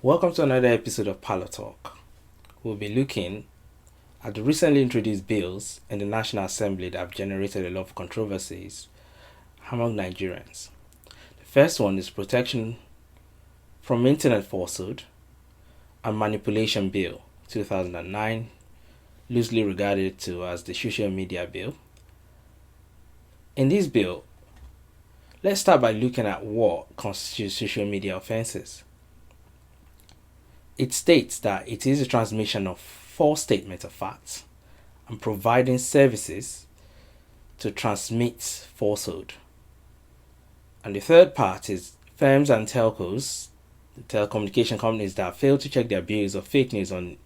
Welcome to another episode of Parlor Talk. We'll be looking at the recently introduced bills in the National Assembly that have generated a lot of controversies among Nigerians. The first one is Protection from Internet Falsehood and Manipulation Bill 2009, loosely regarded to as the Social Media Bill. In this bill, let's start by looking at what constitutes social media offenses. It states that it is a transmission of false statements of facts and providing services to transmit falsehood. And the third part is firms and telcos, the telecommunication companies that fail to check their bills of fake news on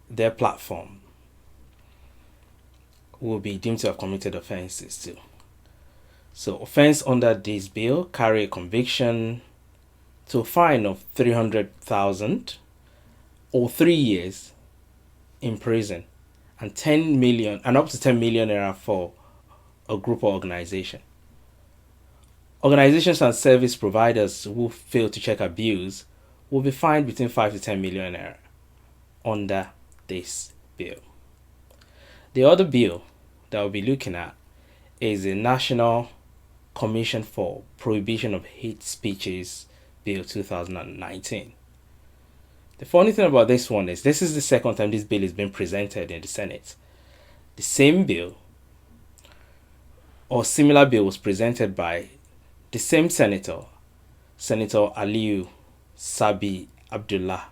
their platform will be deemed to have committed offenses too. So offense under this bill carry a conviction to a fine of 300,000 or 3 years in prison and 10 million and up to 10 million naira for a group or organization. Organizations and service providers who fail to check abuse will be fined between 5 to 10 million naira under this bill. The other bill that we'll be looking at is the National Commission for Prohibition of Hate Speeches Bill 2019. The funny thing about this one is this is the second time this bill is being presented in the Senate. The same bill or similar bill was presented by the same senator, Senator Aliyu Sabi Abdullah,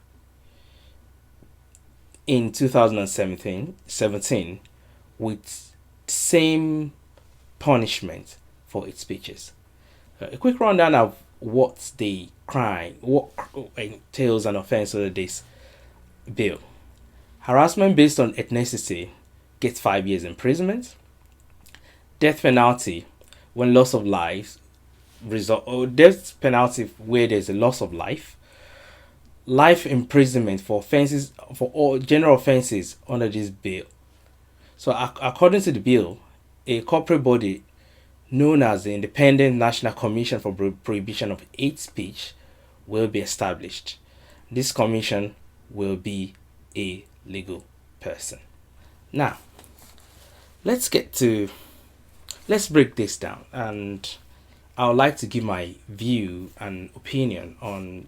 in 2017 with the same punishment for its speeches. A quick rundown of what entails an offense under this bill. Harassment based on ethnicity gets 5 years imprisonment. Death penalty when loss of life death penalty where there's a loss of life. Life imprisonment for offenses for all general offenses under this bill. So according to the bill, a corporate body known as the Independent National Commission for Prohibition of Hate Speech will be established. This commission will be a legal person. Now, let's break this down, and I would like to give my view and opinion on,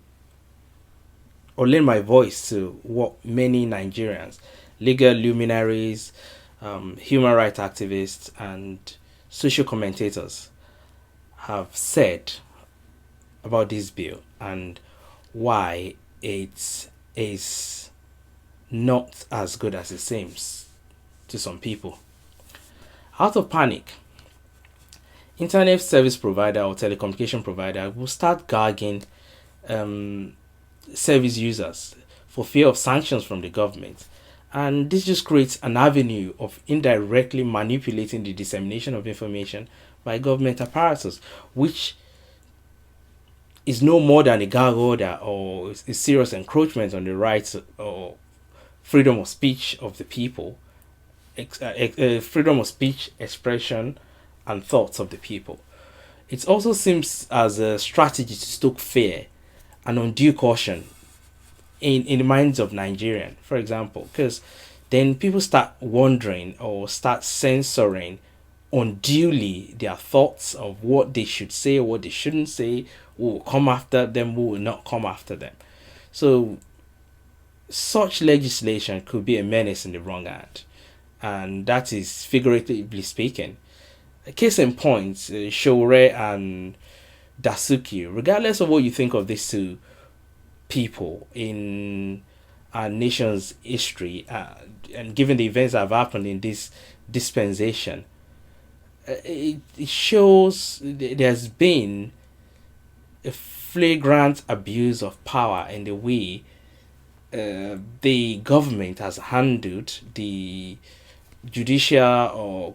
or lend my voice to what many Nigerians, legal luminaries, human rights activists, and social commentators have said about this bill and why it is not as good as it seems to some people. Out of panic, internet service provider or telecommunication provider will start gagging service users for fear of sanctions from the government. And this just creates an avenue of indirectly manipulating the dissemination of information by government apparatus, which is no more than a gag order or a serious encroachment on the rights or freedom of speech of the people, freedom of speech, expression, and thoughts of the people. It also seems as a strategy to stoke fear and undue caution in the minds of Nigerians, for example, because then people start wondering or start censoring unduly their thoughts of what they should say or what they shouldn't say, who will come after them, who will not come after them. So such legislation could be a menace in the wrong hand, and that is figuratively speaking. A case in point, Shore and Dasuki, regardless of what you think of these two people in our nation's history, and given the events that have happened in this dispensation, it shows there's been a flagrant abuse of power in the way the government has handled the judicial or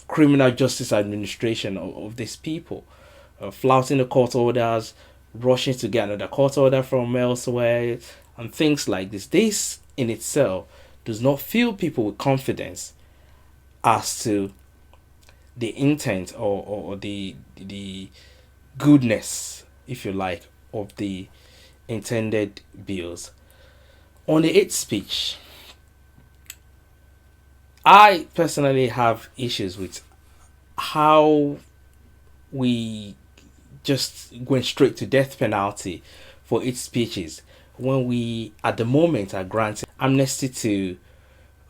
criminal justice administration of these people, flouting the court orders, rushing to get another court order from elsewhere, and things like this. This in itself does not fill people with confidence as to the intent or the goodness, if you like, of the intended bills. On the hate speech, I personally have issues with how we just went straight to death penalty for hate speeches when we at the moment are granting amnesty to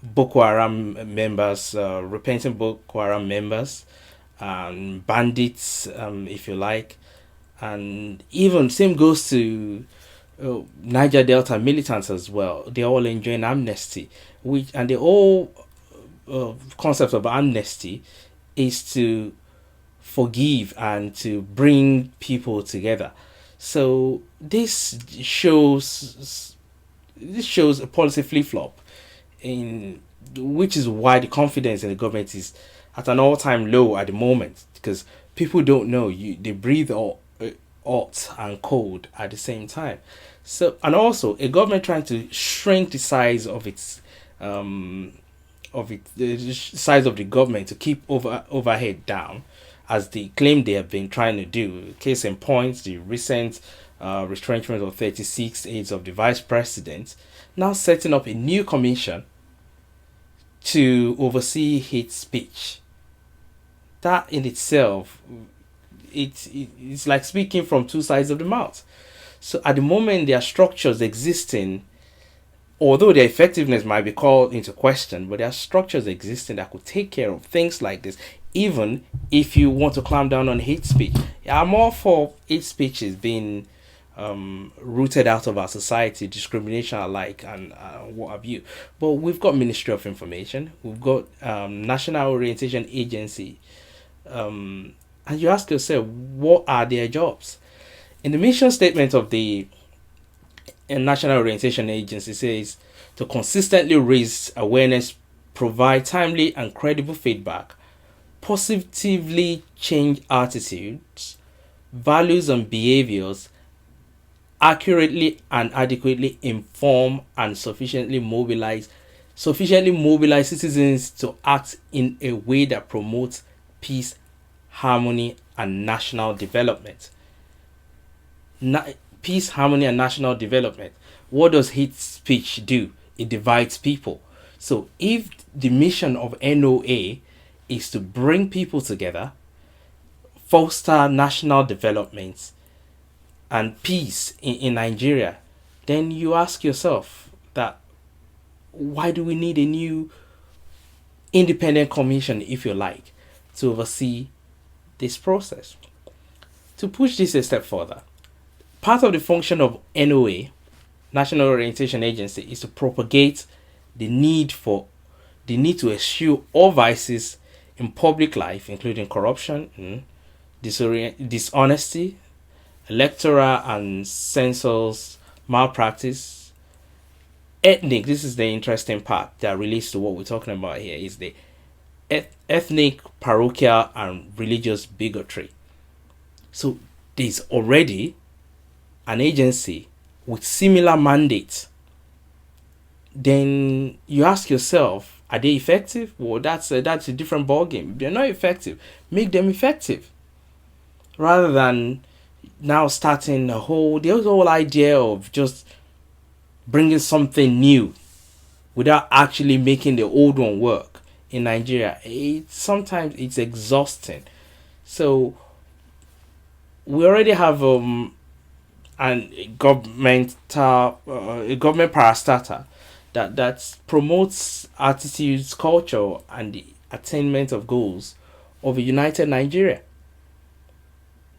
Boko Haram members, repentant Boko Haram members, bandits, if you like, and even same goes to Niger Delta militants as well. They're all enjoying amnesty, which and the whole concept of amnesty is to forgive and to bring people together. So this shows a policy flip flop in which is why the confidence in the government is at an all-time low at the moment, because people don't know they breathe hot and cold at the same time. So and also a government trying to shrink the size the size of the government to keep overhead down, as they claim they have been trying to do. Case in point, the recent retrenchment of 36 aides of the vice president, now setting up a new commission to oversee hate speech. That in itself, it's like speaking from two sides of the mouth. So at the moment, there are structures existing, although their effectiveness might be called into question, but there are structures existing that could take care of things like this, even if you want to clamp down on hate speech. I'm all for hate speeches being rooted out of our society, discrimination alike, and what have you. But we've got Ministry of Information, we've got National Orientation Agency, and you ask yourself, what are their jobs? In the mission statement of the National Orientation Agency says to consistently raise awareness, provide timely and credible feedback, positively change attitudes, values and behaviors, accurately and adequately inform and sufficiently mobilize citizens to act in a way that promotes peace, harmony, and national development. Peace, harmony, and national development. What does hate speech do? It divides people. So if the mission of NOA is to bring people together, foster national development and peace in Nigeria, then you ask yourself that why do we need a new independent commission, if you like, to oversee this process? To push this a step further, part of the function of NOA, National Orientation Agency, is to propagate the need to eschew all vices in public life, including corruption, dishonesty, electoral and census malpractice, ethnic. This is the interesting part that relates to what we're talking about here, is the ethnic, parochial, and religious bigotry. So there's already an agency with similar mandates. Then you ask yourself, are they effective? Well, that's a different ballgame. If they're not effective, make them effective, rather than now starting the whole idea of just bringing something new without actually making the old one work in Nigeria. Sometimes it's exhausting. So we already have a government parastatal that promotes attitudes, culture, and the attainment of goals of a united Nigeria.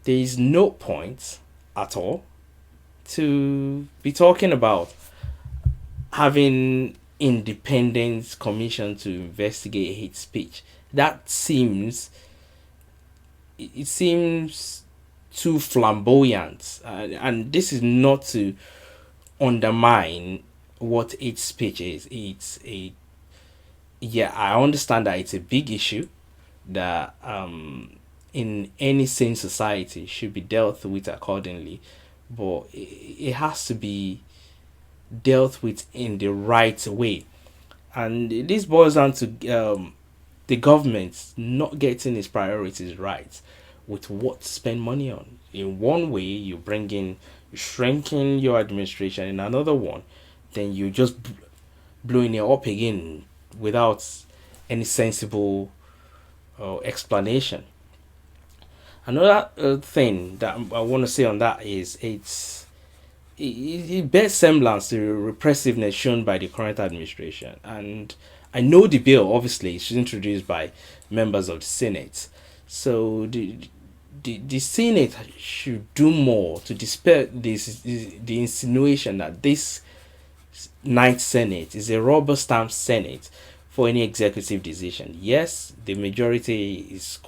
There is no point at all to be talking about having independent commission to investigate hate speech. It seems too flamboyant, and this is not to undermine what hate speech is. I understand that it's a big issue that in any sane society should be dealt with accordingly, but it has to be dealt with in the right way. And this boils down to the government not getting its priorities right with what to spend money on. In one way, you bring in shrinking your administration in another one, then you just blowing it up again without any sensible explanation. Another thing that I want to say on that is it bears semblance to the repressiveness shown by the current administration. And I know the bill obviously is introduced by members of the Senate, so the Senate should do more to dispel the insinuation that this ninth Senate is a rubber stamp Senate for any executive decision. Yes, the majority is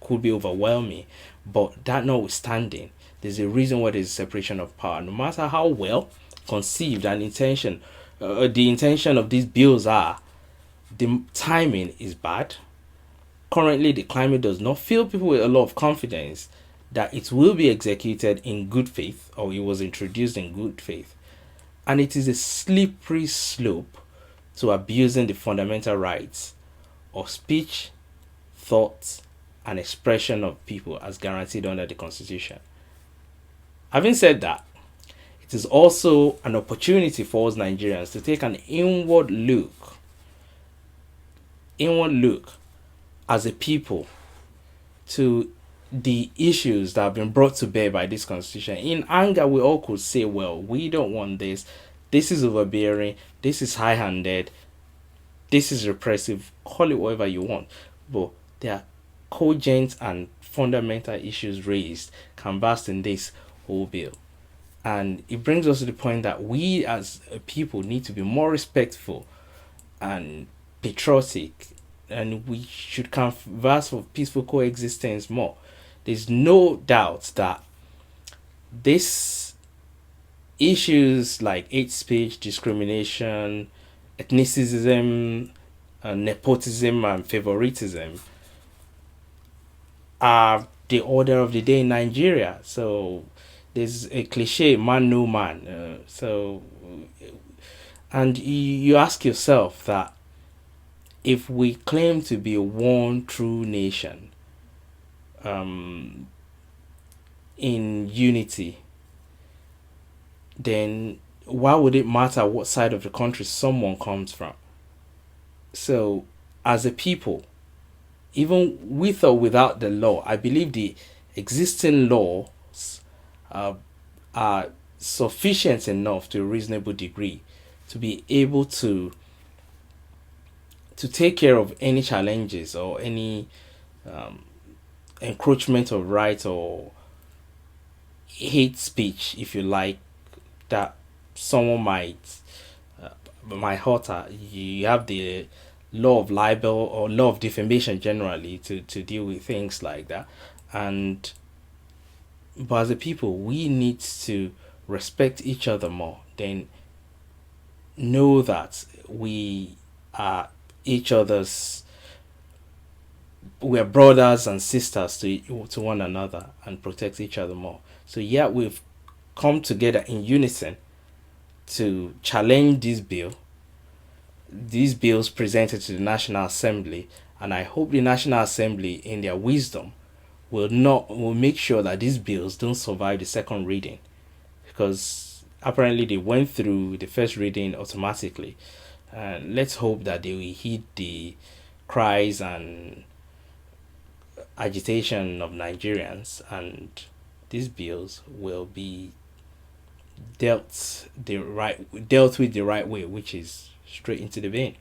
could be overwhelming, but that notwithstanding, there's a reason why there's a separation of power. No matter how well conceived and the intention of these bills are, the timing is bad. Currently, the climate does not fill people with a lot of confidence that it will be executed in good faith or it was introduced in good faith. And it is a slippery slope to abusing the fundamental rights of speech, thought, and expression of people as guaranteed under the Constitution. Having said that, it is also an opportunity for us Nigerians to take an inward look as a people to the issues that have been brought to bear by this constitution. In anger, we all could say, well, we don't want this. This is overbearing. This is high handed. This is repressive. Call it whatever you want. But there are cogent and fundamental issues raised, canvassed in this whole bill. And it brings us to the point that we as a people need to be more respectful and patriotic, and we should converse for peaceful coexistence more. There's no doubt that these issues like hate speech, discrimination, ethnicism, nepotism, and favoritism are the order of the day in Nigeria. So there's a cliche, man no man. And you ask yourself that if we claim to be one true nation, in unity, then why would it matter what side of the country someone comes from? So, as a people, even with or without the law, I believe the existing laws are sufficient enough to a reasonable degree to be able to take care of any challenges or any encroachment of rights or hate speech, if you like, that someone might utter. You have the law of libel or law of defamation generally to deal with things like that. And but as a people, we need to respect each other more. Then know that we are each other's, we're brothers and sisters to one another, and protect each other more. So yeah, we've come together in unison to challenge these bills presented to the National Assembly, and I hope the National Assembly, in their wisdom, will make sure that these bills don't survive the second reading, because apparently they went through the first reading automatically. And let's hope that they will heed the cries and agitation of Nigerians, and these bills will be dealt with the right way, which is straight into the vein.